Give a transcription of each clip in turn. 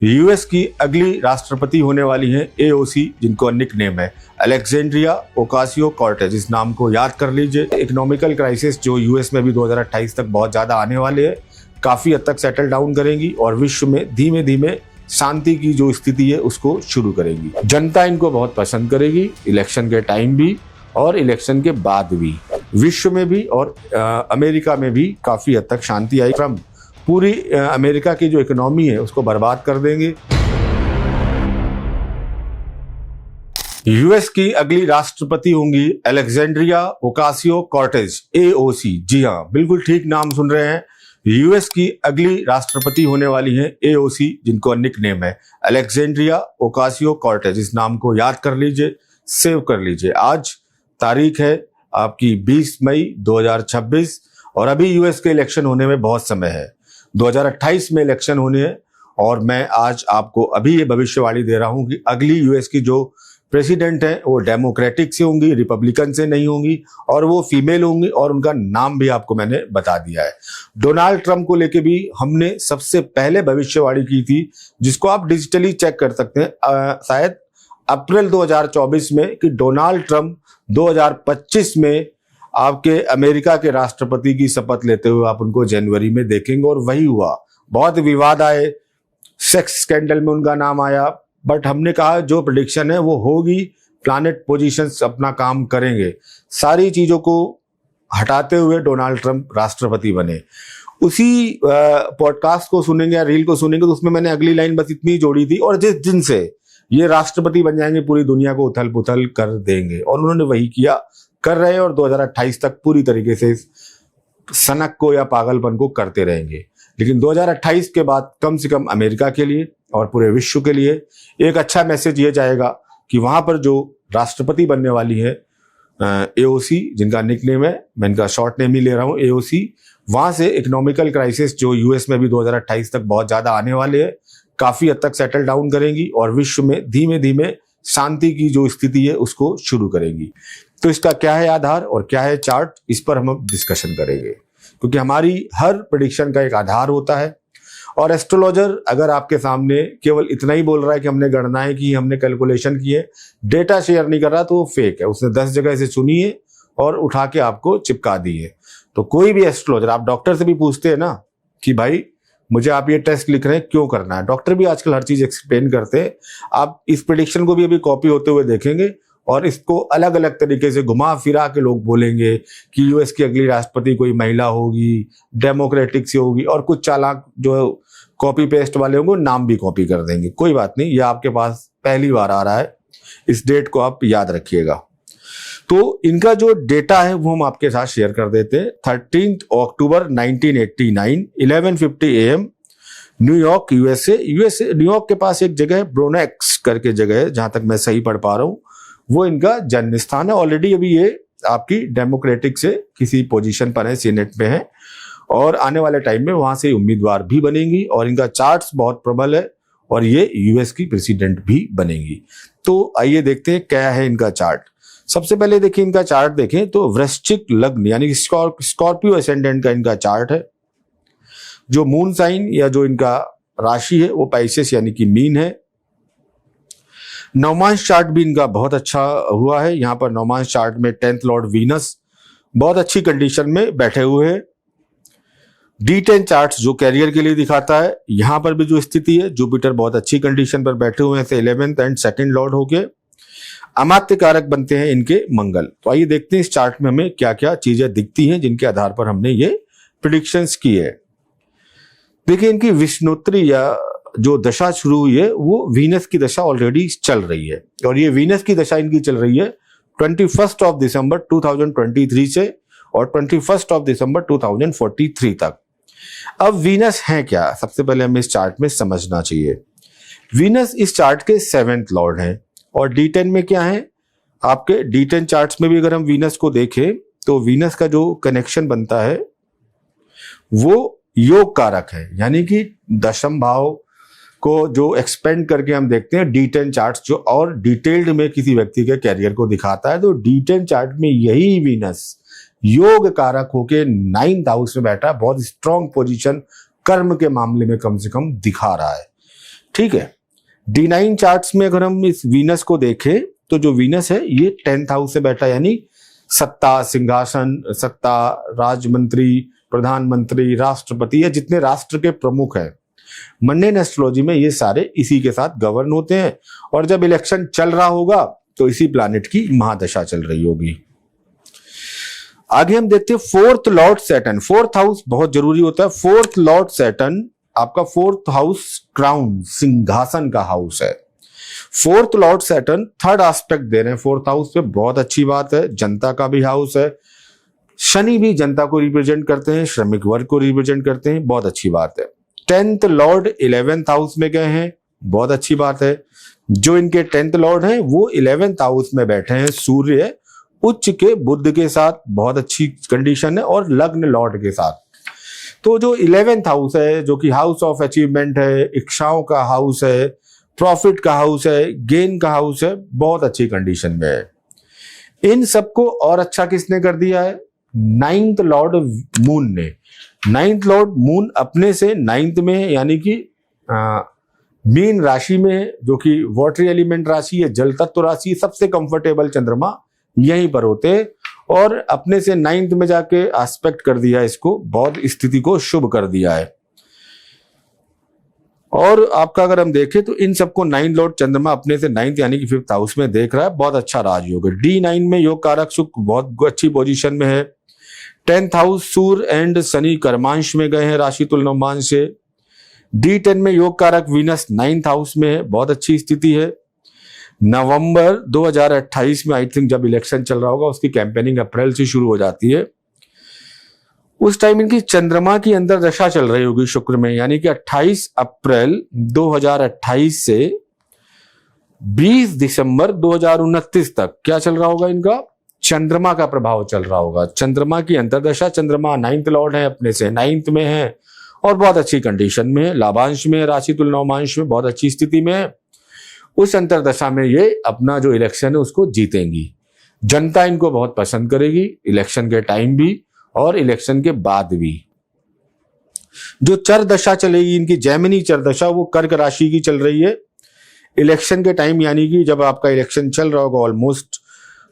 US की अगली राष्ट्रपति होने वाली हैं एओसी, जिनको निक नेम है अलेक्जेंड्रिया ओकासियो कॉर्टेज। इस नाम को याद कर लीजिए। इकोनॉमिकल क्राइसिस जो यूएस में भी 2028 तक बहुत ज्यादा आने वाले हैं, काफी हद तक सेटल डाउन करेंगी और विश्व में धीमे धीमे शांति की जो स्थिति है उसको शुरू करेंगी। जनता इनको बहुत पसंद करेगी, इलेक्शन के टाइम भी और इलेक्शन के बाद भी। विश्व में भी और अमेरिका में भी काफी हद तक शांति आई। ट्रम्प पूरी अमेरिका की जो इकोनॉमी है उसको बर्बाद कर देंगे। यूएस की अगली राष्ट्रपति होंगी अलेक्जेंड्रिया ओकासियो कॉर्टेज, एओसी। जी हाँ, बिल्कुल ठीक नाम सुन रहे हैं। यूएस की अगली राष्ट्रपति होने वाली हैं एओसी, जिनको निक नेम है अलेक्जेंड्रिया ओकासियो कॉर्टेज। इस नाम को याद कर लीजिए, सेव कर लीजिए। आज तारीख है आपकी 20 मई 2026 और अभी यूएस के इलेक्शन होने में बहुत समय है। 2028 में इलेक्शन होने हैं और मैं आज आपको अभी ये भविष्यवाणी दे रहा हूं कि अगली यूएस की जो प्रेसिडेंट है वो डेमोक्रेटिक से होंगी, रिपब्लिकन से नहीं होंगी और वो फीमेल होंगी और उनका नाम भी आपको मैंने बता दिया है। डोनाल्ड ट्रंप को लेके भी हमने सबसे पहले भविष्यवाणी की थी, जिसको आप डिजिटली चेक कर सकते हैं शायद अप्रैल 2024 में, कि डोनाल्ड ट्रंप 2025 में आपके अमेरिका के राष्ट्रपति की शपथ लेते हुए आप उनको जनवरी में देखेंगे। और वही हुआ, बहुत विवाद आए, सेक्स स्कैंडल में उनका नाम आया, बट हमने कहा जो प्रेडिक्शन है वो होगी। प्लैनेट पोजीशंस अपना काम करेंगे। सारी चीजों को हटाते हुए डोनाल्ड ट्रंप राष्ट्रपति बने। उसी पॉडकास्ट को सुनेंगे या रील को सुनेंगे तो उसमें मैंने अगली लाइन बस इतनी जोड़ी थी, और जिस दिन से ये राष्ट्रपति बन जाएंगे पूरी दुनिया को उथल पुथल कर देंगे, और उन्होंने वही किया, कर रहे हैं और 2028 तक पूरी तरीके से सनक को या पागलपन को करते रहेंगे। लेकिन 2028 के बाद कम से कम अमेरिका के लिए और पूरे विश्व के लिए एक अच्छा मैसेज ये जाएगा कि वहां पर जो राष्ट्रपति बनने वाली है एओसी, जिनका निक नेम है, मैं इनका शॉर्ट नेम ही ले रहा हूं एओसी, वहां से इकोनॉमिकल क्राइसिस जो यूएस में भी 2028 तक बहुत ज्यादा आने वाले हैं, काफी हद तक सेटल डाउन करेंगी और विश्व में धीमे धीमे शांति की जो स्थिति है उसको शुरू करेंगी। तो इसका क्या है आधार और क्या है चार्ट, इस पर हम डिस्कशन करेंगे, क्योंकि हमारी हर प्रेडिक्शन का एक आधार होता है। और एस्ट्रोलॉजर अगर आपके सामने केवल इतना ही बोल रहा है कि हमने गणनाएं की, हमने कैलकुलेशन किए, डेटा शेयर नहीं कर रहा, तो वो फेक है। उसने 10 जगह से सुनी है और उठा के आपको चिपका दी है। तो कोई भी एस्ट्रोलॉजर, आप डॉक्टर से भी पूछते हैं ना कि भाई मुझे आप ये टेस्ट लिख रहे हैं, क्यों करना है, डॉक्टर भी आजकल हर चीज एक्सप्लेन करते हैं। आप इस प्रेडिक्शन को भी अभी कॉपी होते हुए देखेंगे और इसको अलग अलग तरीके से घुमा फिरा के लोग बोलेंगे कि यूएस की अगली राष्ट्रपति कोई महिला होगी, डेमोक्रेटिक से होगी, और कुछ चालाक जो कॉपी पेस्ट वाले होंगे नाम भी कॉपी कर देंगे। कोई बात नहीं, ये आपके पास पहली बार आ रहा है, इस डेट को आप याद रखिएगा। तो इनका जो डेटा है वो हम आपके साथ शेयर कर देते हैं। 13 अक्टूबर 1989 11:50 AM, न्यूयॉर्क यूएसए। न्यूयॉर्क के पास एक जगह है ब्रोनेक्स करके जगह है, जहां तक मैं सही पढ़ पा रहा हूं, वो इनका जन्म स्थान है। ऑलरेडी अभी ये आपकी डेमोक्रेटिक से किसी पोजीशन पर है, सीनेट में है, और आने वाले टाइम में वहां से उम्मीदवार भी बनेंगी और इनका चार्ट्स बहुत प्रबल है और ये यूएस की प्रेसिडेंट भी बनेंगी। तो आइए देखते हैं क्या है इनका चार्ट। सबसे पहले देखिए इनका चार्ट देखें तो वृश्चिक लग्न यानी स्कॉर्पियो असेंडेंट का इनका चार्ट है। जो मून साइन या जो इनका राशि है वो पाइसेस यानी कि मीन है। नवमांश चार्ट भी इनका बहुत अच्छा हुआ है। यहाँ पर नवमांश चार्ट में 10th लॉर्ड वीनस बहुत अच्छी कंडीशन में बैठे हुए हैं। D10 चार्ट जो कैरियर के लिए दिखाता है, यहाँ पर भी जो स्थिति है, जुपिटर बहुत अच्छी कंडीशन पर बैठे हुए हैं, 11th एंड 2nd लॉर्ड होके अमात्य कारक बनते हैं इनके मंगल। तो आइए देखते हैं इस चार्ट में हमें क्या क्या चीजें दिखती हैं जिनके आधार पर हमने ये प्रेडिक्शंस की है। देखिए इनकी विष्णोत्तरी या जो दशा शुरू हुई है वो वीनस की दशा ऑलरेडी चल रही है, और ये वीनस की दशा इनकी चल रही है 21 दिसंबर 2023 से और 21 दिसंबर 2043 तक। अब वीनस है क्या, सबसे पहले हमें इस चार्ट में समझना चाहिए। वीनस इस चार्ट के 7th लॉर्ड हैं और D10 में क्या है, आपके D10 चार्ट्स में भी अगर हम वीनस को देखें तो वीनस का जो कनेक्शन बनता है वो योग कारक है, यानी कि दशम भाव को जो एक्सपेंड करके हम देखते हैं D10 चार्ट्स जो और डिटेल्ड में किसी व्यक्ति के कैरियर को दिखाता है, तो D10 चार्ट में यही वीनस योग कारक होके 9th हाउस में बैठा, बहुत स्ट्रॉन्ग पोजीशन कर्म के मामले में कम से कम दिखा रहा है। ठीक है। D9 चार्ट्स में अगर हम इस वीनस को देखें तो जो वीनस है ये 10th हाउस से बैठा, यानी सत्ता, सिंहासन, सत्ता, राजमंत्री, प्रधानमंत्री, राष्ट्रपति या जितने राष्ट्र के प्रमुख हैं, मंडेन एस्ट्रोलॉजी में ये सारे इसी के साथ गवर्न होते हैं। और जब इलेक्शन चल रहा होगा तो इसी प्लैनेट की महादशा चल रही होगी। आगे हम देखते हैं fourth lord Saturn. Fourth house बहुत जरूरी होता है। फोर्थ लॉर्ड सैटर्न आपका फोर्थ हाउस क्राउन, सिंहासन का हाउस है। Fourth lord Saturn third aspect दे रहे हैं फोर्थ हाउस पे, बहुत अच्छी बात है। जनता का भी हाउस है। शनि भी जनता को रिप्रेजेंट करते हैं, श्रमिक वर्ग को रिप्रेजेंट करते हैं, बहुत अच्छी बात है। 10th लॉर्ड 11th हाउस में गए हैं, बहुत अच्छी बात है। जो इनके 10th लॉर्ड हैं वो 11th हाउस में बैठे हैं, सूर्य उच्च के बुध के साथ, बहुत अच्छी कंडीशन है, और लग्न लॉर्ड के साथ। तो जो 11th हाउस है, जो कि हाउस ऑफ अचीवमेंट है, इच्छाओं का हाउस है, प्रॉफिट का हाउस है, गेन का हाउस है, बहुत अच्छी कंडीशन में है। इन सबको और अच्छा किसने कर दिया है? 9th लॉर्ड मून ने। 9th लॉर्ड मून अपने से 9th में, यानी कि मीन राशि में, जो कि वाटर एलिमेंट राशि है, जल तत्व राशि, सबसे कंफर्टेबल चंद्रमा यहीं पर होते हैं, और अपने से 9th में जाके एस्पेक्ट कर दिया इसको, बहुत स्थिति को शुभ कर दिया है। और आपका अगर हम देखें तो इन सबको 9 लॉर्ड चंद्रमा अपने से 9th यानी कि 5th हाउस में देख रहा है, बहुत अच्छा राजयोग है। D9 में योग कारक शुक्र बहुत अच्छी पोजीशन में है। 10th हाउस सूर्य एंड शनि कर्मांश में गए हैं राशि तुलनोमांश से। D10 में योग कारक वीनस 9th हाउस में है, बहुत अच्छी स्थिति है। नवंबर 2028 में आई थिंक जब इलेक्शन चल रहा होगा, उसकी कैंपेनिंग अप्रैल से शुरू हो जाती है, उस टाइम इनकी चंद्रमा की अंदर दशा चल रही होगी शुक्र में, यानी कि 28 अप्रैल 2028 से 20 दिसंबर 2029 तक क्या चल रहा होगा? इनका चंद्रमा का प्रभाव चल रहा होगा। चंद्रमा की अंतरदशा, चंद्रमा 9th लॉर्ड है, अपने से 9th में है और बहुत अच्छी कंडीशन में है, लाभांश में, राशि तुलनोमांश में, बहुत अच्छी स्थिति में है। उस अंतरदशा में ये अपना जो इलेक्शन है उसको जीतेंगी। जनता इनको बहुत पसंद करेगी, इलेक्शन के टाइम भी और इलेक्शन के बाद भी। जो चर दशा चलेगी इनकी, जैमिनी चर दशा, वो कर्क राशि की चल रही है इलेक्शन के टाइम, यानी कि जब आपका इलेक्शन चल रहा होगा ऑलमोस्ट,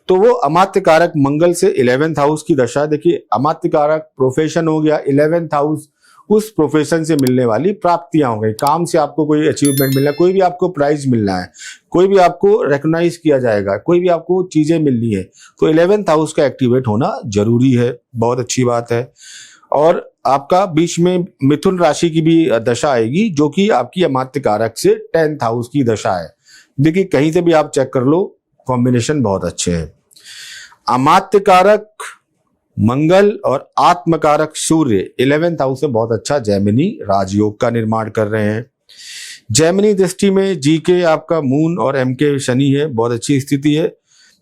तो वो अमात्य कारक मंगल से 11th हाउस की दशा। देखिए, अमात्य कारक प्रोफेशन हो गया, 11th हाउस उस प्रोफेशन से मिलने वाली प्राप्तियां हो गई। काम से आपको कोई अचीवमेंट मिलना है, कोई भी आपको प्राइज मिलना है, कोई भी आपको रिकॉग्नाइज किया जाएगा, कोई भी आपको चीजें मिलनी है, तो 11th हाउस का एक्टिवेट होना जरूरी है, बहुत अच्छी बात है। और आपका बीच में मिथुन राशि की भी दशा आएगी, जो कि आपकी अमात्य कारक से 10th हाउस की दशा है। देखिए, कहीं से भी आप चेक कर लो, कॉम्बिनेशन बहुत अच्छे हैं। अमात्य कारक मंगल और आत्मकारक सूर्य 11th हाउस से बहुत अच्छा जैमिनी राजयोग का निर्माण कर रहे हैं। जैमिनी दृष्टि में जी के आपका मून और एम के शनि है, बहुत अच्छी स्थिति है।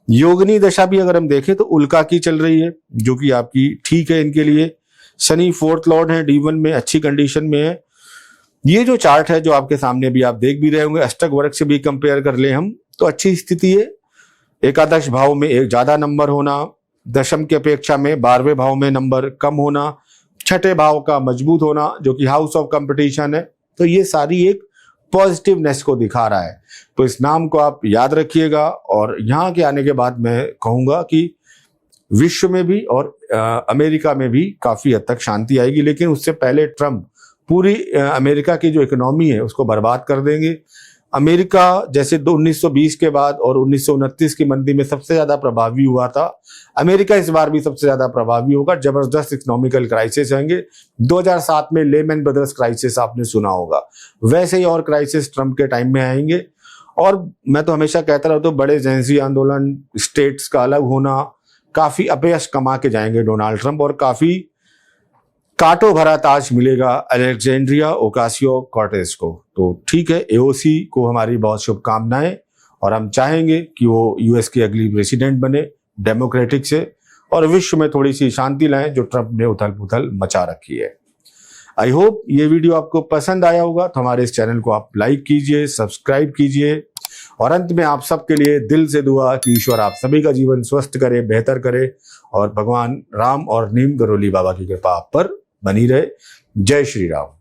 योगिनी दशा भी अगर हम देखें तो उल्का की चल रही है, जो कि आपकी ठीक है इनके लिए। शनि 4th लॉर्ड है, D1 में अच्छी कंडीशन में है। ये जो चार्ट है जो आपके सामने भी आप देख भी रहे होंगे, अष्टक वर्ग से भी कंपेयर कर ले हम तो अच्छी स्थिति है। एकादश भाव में एक ज्यादा नंबर होना, दशम की अपेक्षा में 12वें भाव में नंबर कम होना, छठे भाव का मजबूत होना जो कि हाउस ऑफ कंपटीशन है, तो ये सारी एक पॉजिटिवनेस को दिखा रहा है। तो इस नाम को आप याद रखिएगा। और यहाँ के आने के बाद मैं कहूँगा कि विश्व में भी और अमेरिका में भी काफ़ी हद तक शांति आएगी, लेकिन उससे पहले ट्रम्प पूरी अमेरिका की जो इकोनॉमी है उसको बर्बाद कर देंगे। अमेरिका जैसे 1920 के बाद और 1929 की मंदी में सबसे ज्यादा प्रभावी हुआ था, अमेरिका इस बार भी सबसे ज्यादा प्रभावी होगा। जबरदस्त इकोनॉमिकल क्राइसिस आएंगे। 2007 में लेमैन ब्रदर्स क्राइसिस आपने सुना होगा, वैसे ही और क्राइसिस ट्रम्प के टाइम में आएंगे। और मैं तो हमेशा कहता रहता हूँ, बड़े जेंजी आंदोलन, स्टेट्स का अलग होना, काफी अपयश कमा के जाएंगे डोनाल्ड ट्रम्प, और काफी कांटों भरा ताज मिलेगा अलेक्जेंड्रिया ओकासियो कॉर्टेज को। तो ठीक है, AOC को हमारी बहुत शुभकामनाएं, और हम चाहेंगे कि वो US की अगली प्रेसिडेंट बने डेमोक्रेटिक से, और विश्व में थोड़ी सी शांति लाएं जो ट्रम्प ने उथल पुथल मचा रखी है। आई होप ये वीडियो आपको पसंद आया होगा, तो हमारे इस चैनल को आप लाइक कीजिए, सब्सक्राइब कीजिए, और अंत में आप सबके लिए दिल से दुआ कि ईश्वर आप सभी का जीवन स्वस्थ करे, बेहतर करे, और भगवान राम और नीम गरोली बाबा की कृपा आप पर बनी रहे। जय श्री राम।